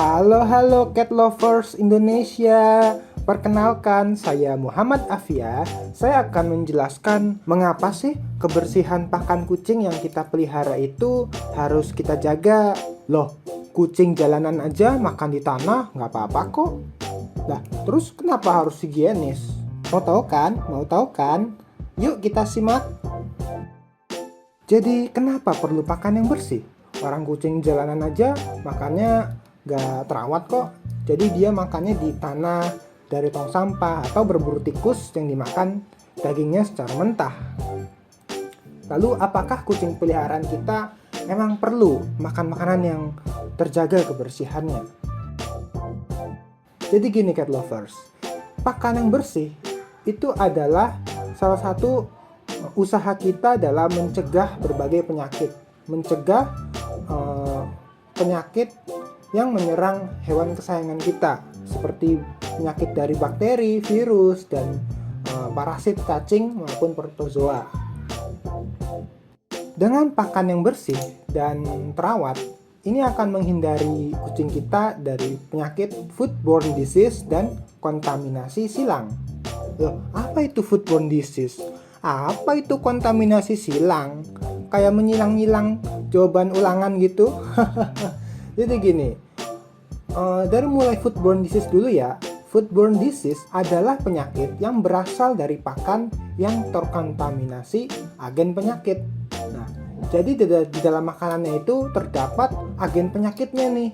Halo cat lovers Indonesia. Perkenalkan, saya Muhammad Afia. Saya akan menjelaskan mengapa sih kebersihan pakan kucing yang kita pelihara itu harus kita jaga. Loh, kucing jalanan aja makan di tanah nggak apa-apa kok. Lah, terus kenapa harus higienis? Mau tahu kan? Mau tahu kan? Yuk kita simak. Jadi kenapa perlu pakan yang bersih? Orang kucing jalanan aja makannya gak terawat kok. Jadi dia makannya di tanah, dari tong sampah, atau berburu tikus yang dimakan dagingnya secara mentah. Lalu apakah kucing peliharaan kita emang perlu makan makanan yang terjaga kebersihannya? Jadi gini cat lovers, pakan yang bersih itu adalah salah satu usaha kita dalam mencegah berbagai penyakit. Mencegah penyakit yang menyerang hewan kesayangan kita, seperti penyakit dari bakteri, virus, dan parasit cacing maupun protozoa. Dengan pakan yang bersih dan terawat, ini akan menghindari kucing kita dari penyakit foodborne disease dan kontaminasi silang. Loh, apa itu foodborne disease? Apa itu kontaminasi silang? Kayak menyilang-nyilang jawaban ulangan gitu. Jadi gini, dari mulai foodborne disease dulu ya. Foodborne disease adalah penyakit yang berasal dari pakan yang terkontaminasi agen penyakit. Nah, jadi di dalam makanannya itu terdapat agen penyakitnya nih.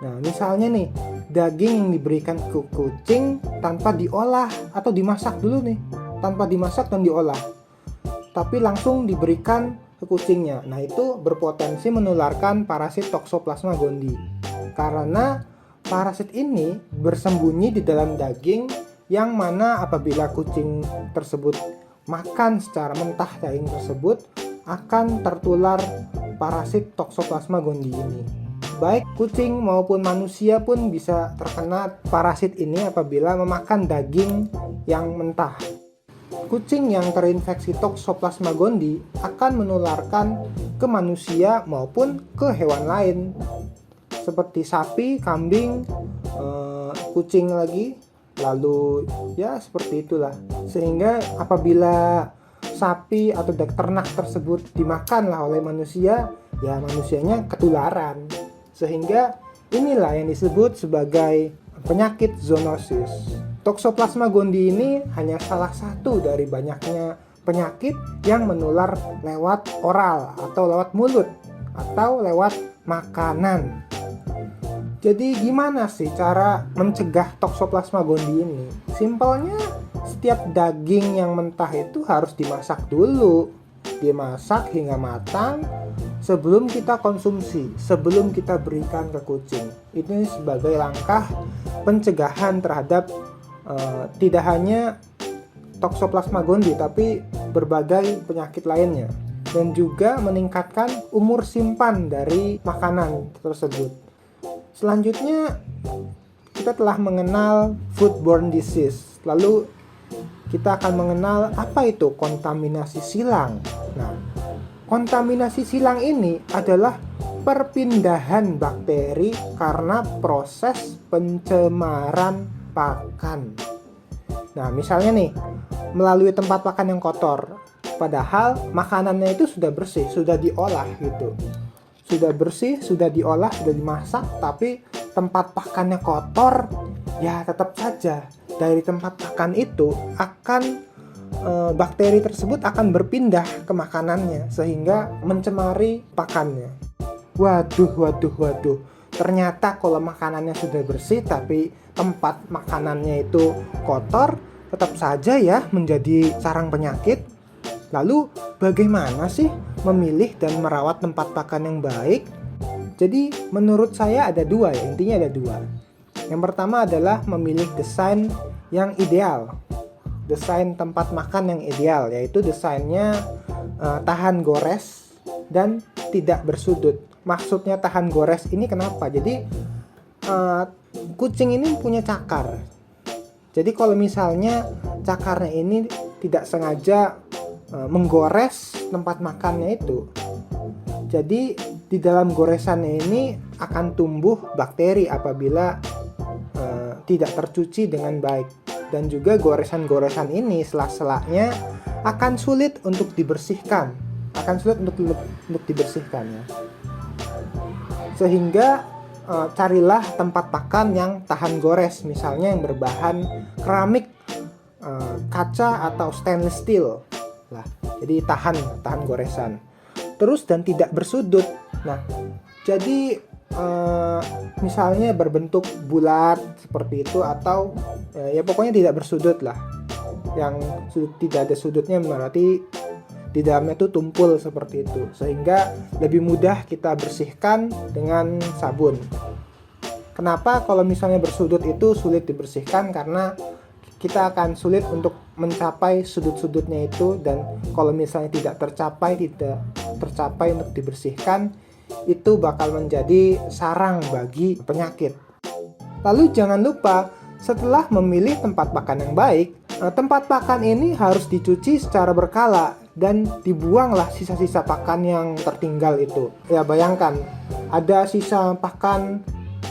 Nah, misalnya nih, daging yang diberikan ke kucing tanpa diolah atau dimasak dulu nih. Tanpa dimasak dan diolah, tapi langsung diberikan ke kucingnya. Nah, itu berpotensi menularkan parasit Toxoplasma gondii. Karena parasit ini bersembunyi di dalam daging, yang mana apabila kucing tersebut makan secara mentah daging tersebut akan tertular parasit Toxoplasma gondii ini. Baik kucing maupun manusia pun bisa terkena parasit ini apabila memakan daging yang mentah. Kucing yang terinfeksi Toxoplasma gondii akan menularkan ke manusia maupun ke hewan lain, seperti sapi, kambing, kucing lagi, lalu ya seperti itulah. Sehingga apabila sapi atau ternak tersebut dimakanlah oleh manusia, ya manusianya ketularan. Sehingga inilah yang disebut sebagai penyakit zoonosis. Toxoplasma gondii ini hanya salah satu dari banyaknya penyakit yang menular lewat oral atau lewat mulut atau lewat makanan. Jadi gimana sih cara mencegah Toxoplasma gondii ini? Simpelnya, setiap daging yang mentah itu harus dimasak dulu. Dimasak hingga matang sebelum kita konsumsi, sebelum kita berikan ke kucing. Ini sebagai langkah pencegahan terhadap tidak hanya Toxoplasma gondii tapi berbagai penyakit lainnya, dan juga meningkatkan umur simpan dari makanan tersebut. Selanjutnya kita telah mengenal foodborne disease, lalu kita akan mengenal apa itu kontaminasi silang. Nah, kontaminasi silang ini adalah perpindahan bakteri karena proses pencemaran pakan. Nah, misalnya nih, melalui tempat makan yang kotor, padahal makanannya itu sudah bersih, sudah diolah gitu. Sudah bersih, sudah diolah, sudah dimasak, tapi tempat pakannya kotor, ya tetap saja dari tempat makan itu akan bakteri tersebut akan berpindah ke makanannya sehingga mencemari pakannya. Waduh. Ternyata kalau makanannya sudah bersih tapi tempat makanannya itu kotor, tetap saja ya menjadi sarang penyakit. Lalu bagaimana sih memilih dan merawat tempat pakan yang baik? Jadi menurut saya ada dua ya, intinya ada dua. Yang pertama adalah memilih desain yang ideal. Desain tempat makan yang ideal, yaitu desainnya tahan gores dan tidak bersudut. Maksudnya tahan gores ini kenapa? Jadi kucing ini punya cakar. Jadi kalau misalnya cakarnya ini tidak sengaja menggores tempat makannya itu, jadi di dalam goresan ini akan tumbuh bakteri apabila tidak tercuci dengan baik. Dan juga goresan-goresan ini sela-selanya akan sulit untuk dibersihkan. Ya. Sehingga carilah tempat pakan yang tahan gores, misalnya yang berbahan keramik, kaca atau stainless steel. Lah, jadi tahan goresan. Terus dan tidak bersudut. Nah, jadi misalnya berbentuk bulat seperti itu, atau ya pokoknya tidak bersudut lah. Yang tidak ada sudutnya berarti di dalamnya itu tumpul seperti itu, sehingga lebih mudah kita bersihkan dengan sabun. Kenapa kalau misalnya bersudut itu sulit dibersihkan? Karena kita akan sulit untuk mencapai sudut-sudutnya itu, dan kalau misalnya tidak tercapai untuk dibersihkan, itu bakal menjadi sarang bagi penyakit. Lalu jangan lupa, setelah memilih tempat pakan yang baik, tempat pakan ini harus dicuci secara berkala dan dibuanglah sisa-sisa pakan yang tertinggal itu. Ya bayangkan, ada sisa pakan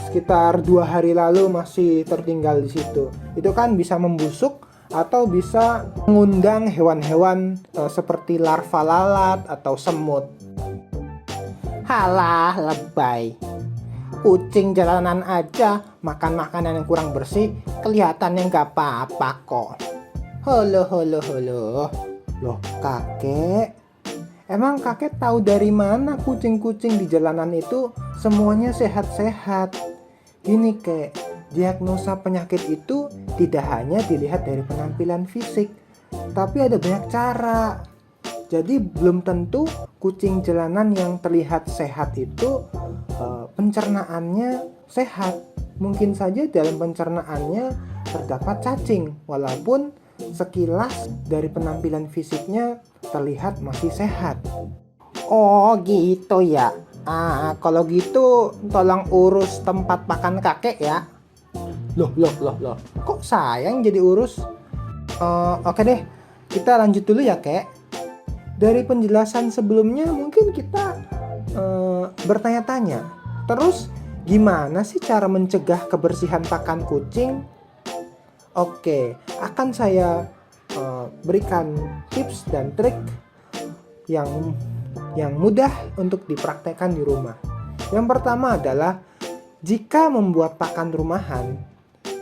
sekitar 2 hari lalu masih tertinggal di situ. Itu kan bisa membusuk atau bisa mengundang hewan-hewan seperti larva lalat atau semut. Halah, lebay. Kucing jalanan aja makan makanan yang kurang bersih, kelihatannya nggak apa-apa kok. Halo. Loh kakek, emang kakek tahu dari mana kucing-kucing di jalanan itu semuanya sehat-sehat? Gini kek, diagnosa penyakit itu tidak hanya dilihat dari penampilan fisik, tapi ada banyak cara. Jadi belum tentu kucing jalanan yang terlihat sehat itu pencernaannya sehat. Mungkin saja dalam pencernaannya terdapat cacing, walaupun sekilas dari penampilan fisiknya terlihat masih sehat. Oh gitu ya. Kalau gitu tolong urus tempat pakan kakek ya. Loh. Kok saya yang jadi urus? Oke deh, kita lanjut dulu ya kek. Dari penjelasan sebelumnya mungkin kita bertanya-tanya, terus gimana sih cara mencegah kebersihan pakan kucing? Oke, akan saya berikan tips dan trik yang mudah untuk dipraktekkan di rumah. Yang pertama adalah, jika membuat pakan rumahan,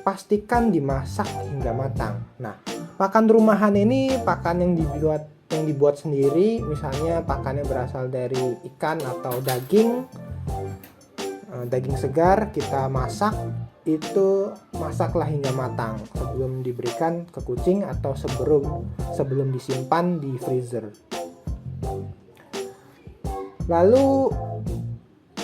pastikan dimasak hingga matang. Nah, pakan rumahan ini pakan yang dibuat sendiri, misalnya pakannya berasal dari ikan atau daging segar, kita masak. Itu masaklah hingga matang sebelum diberikan ke kucing atau sebelum disimpan di freezer. Lalu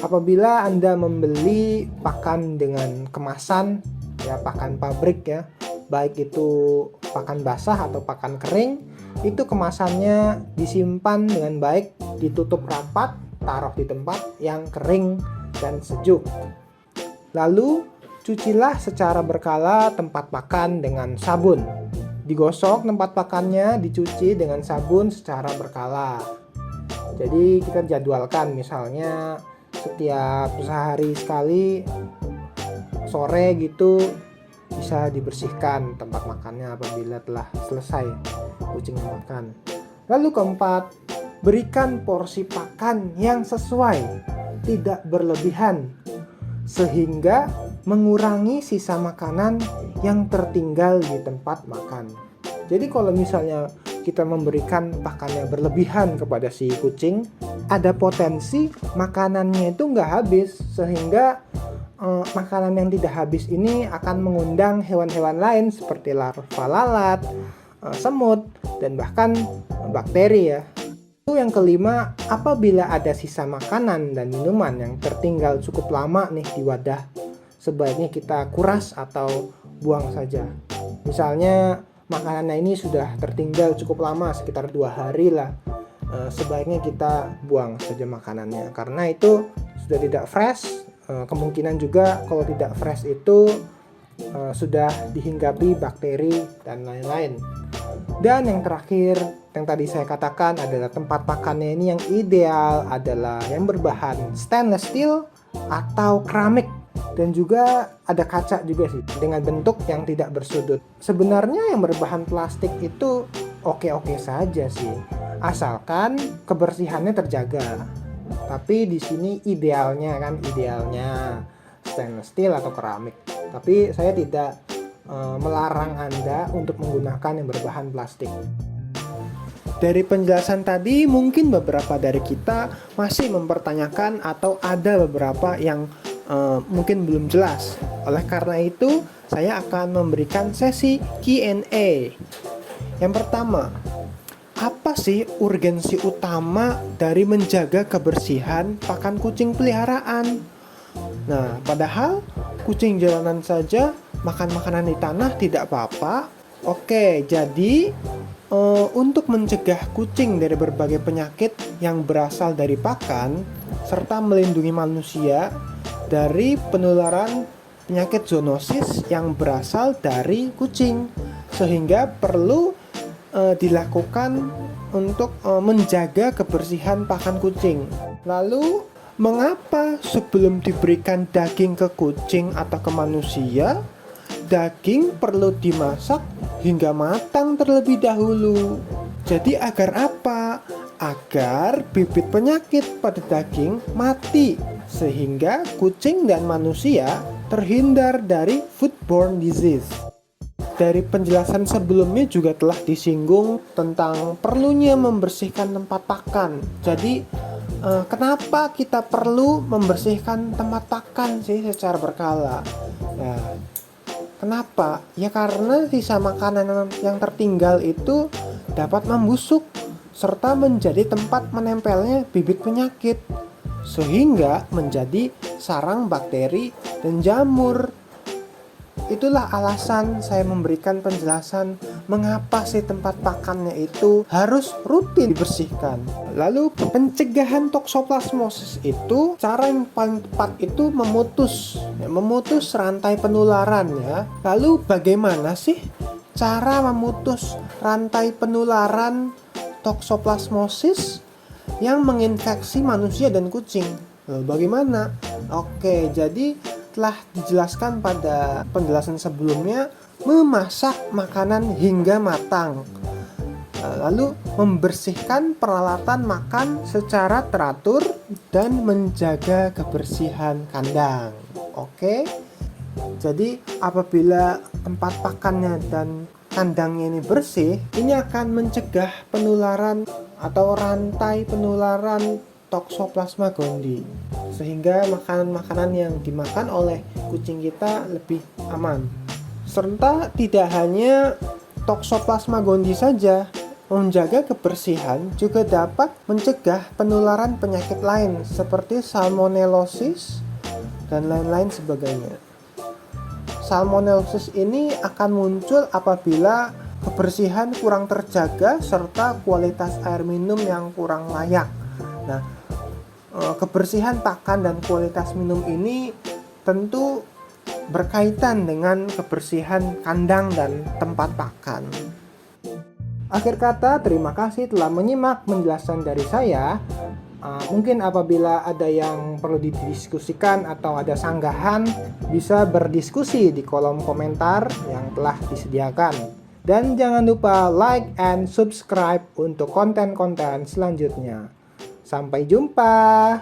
apabila Anda membeli pakan dengan kemasan, ya pakan pabrik ya, baik itu pakan basah atau pakan kering, itu kemasannya disimpan dengan baik, ditutup rapat, taruh di tempat yang kering dan sejuk. Lalu cucilah secara berkala tempat pakan dengan sabun. Digosok tempat pakannya, dicuci dengan sabun secara berkala. Jadi kita jadwalkan, misalnya setiap sehari sekali sore gitu bisa dibersihkan tempat makannya apabila telah selesai kucing makan. Lalu keempat, berikan porsi pakan yang sesuai, tidak berlebihan, sehingga mengurangi sisa makanan yang tertinggal di tempat makan. Jadi kalau misalnya kita memberikan pakannya berlebihan kepada si kucing, ada potensi makanannya itu nggak habis, sehingga makanan yang tidak habis ini akan mengundang hewan-hewan lain seperti larva lalat, semut, dan bahkan bakteri ya. Yang kelima, apabila ada sisa makanan dan minuman yang tertinggal cukup lama nih di wadah, sebaiknya kita kuras atau buang saja. Misalnya makanannya ini sudah tertinggal cukup lama, sekitar 2 hari lah, sebaiknya kita buang saja makanannya, karena itu sudah tidak fresh. Kemungkinan juga kalau tidak fresh itu sudah dihinggapi bakteri dan lain-lain. Dan yang terakhir, yang tadi saya katakan adalah tempat pakannya ini yang ideal adalah yang berbahan stainless steel atau keramik. Dan juga ada kaca juga sih, dengan bentuk yang tidak bersudut. Sebenarnya yang berbahan plastik itu oke-oke saja sih, asalkan kebersihannya terjaga. Tapi di sini idealnya stainless steel atau keramik. Tapi saya tidak melarang Anda untuk menggunakan yang berbahan plastik. Dari penjelasan tadi, mungkin beberapa dari kita masih mempertanyakan atau ada beberapa yang mungkin belum jelas. Oleh karena itu, saya akan memberikan sesi Q&A. Yang pertama, apa sih urgensi utama dari menjaga kebersihan pakan kucing peliharaan? Nah, padahal kucing jalanan saja makan makanan di tanah tidak apa-apa. Oke, jadi untuk mencegah kucing dari berbagai penyakit yang berasal dari pakan, serta melindungi manusia dari penularan penyakit zoonosis yang berasal dari kucing, sehingga perlu dilakukan untuk menjaga kebersihan pakan kucing. Lalu, mengapa sebelum diberikan daging ke kucing atau ke manusia, daging perlu dimasak hingga matang terlebih dahulu? Jadi agar apa? Agar bibit penyakit pada daging mati, sehingga kucing dan manusia terhindar dari foodborne disease. Dari penjelasan sebelumnya juga telah disinggung tentang perlunya membersihkan tempat pakan. Jadi kenapa kita perlu membersihkan tempat pakan sih secara berkala? Nah, kenapa? Ya karena sisa makanan yang tertinggal itu dapat membusuk serta menjadi tempat menempelnya bibit penyakit, sehingga menjadi sarang bakteri dan jamur. Itulah alasan saya memberikan penjelasan mengapa sih tempat pakannya itu harus rutin dibersihkan. Lalu pencegahan toksoplasmosis itu, cara yang paling tepat itu memutus rantai penularan ya. Lalu bagaimana sih cara memutus rantai penularan toksoplasmosis yang menginfeksi manusia dan kucing? Lalu bagaimana? Oke, jadi telah dijelaskan pada penjelasan sebelumnya, memasak makanan hingga matang, lalu membersihkan peralatan makan secara teratur dan menjaga kebersihan kandang. Oke, jadi apabila tempat pakannya dan kandangnya ini bersih, ini akan mencegah penularan atau rantai penularan Toxoplasma gondii, sehingga makanan-makanan yang dimakan oleh kucing kita lebih aman. Serta tidak hanya Toxoplasma gondii saja, menjaga kebersihan juga dapat mencegah penularan penyakit lain seperti salmonellosis dan lain-lain sebagainya. Salmonellosis ini akan muncul apabila kebersihan kurang terjaga serta kualitas air minum yang kurang layak. Nah, kebersihan pakan dan kualitas minum ini tentu berkaitan dengan kebersihan kandang dan tempat pakan. Akhir kata, terima kasih telah menyimak penjelasan dari saya. Mungkin apabila ada yang perlu didiskusikan atau ada sanggahan, bisa berdiskusi di kolom komentar yang telah disediakan. Dan jangan lupa like and subscribe untuk konten-konten selanjutnya. Sampai jumpa.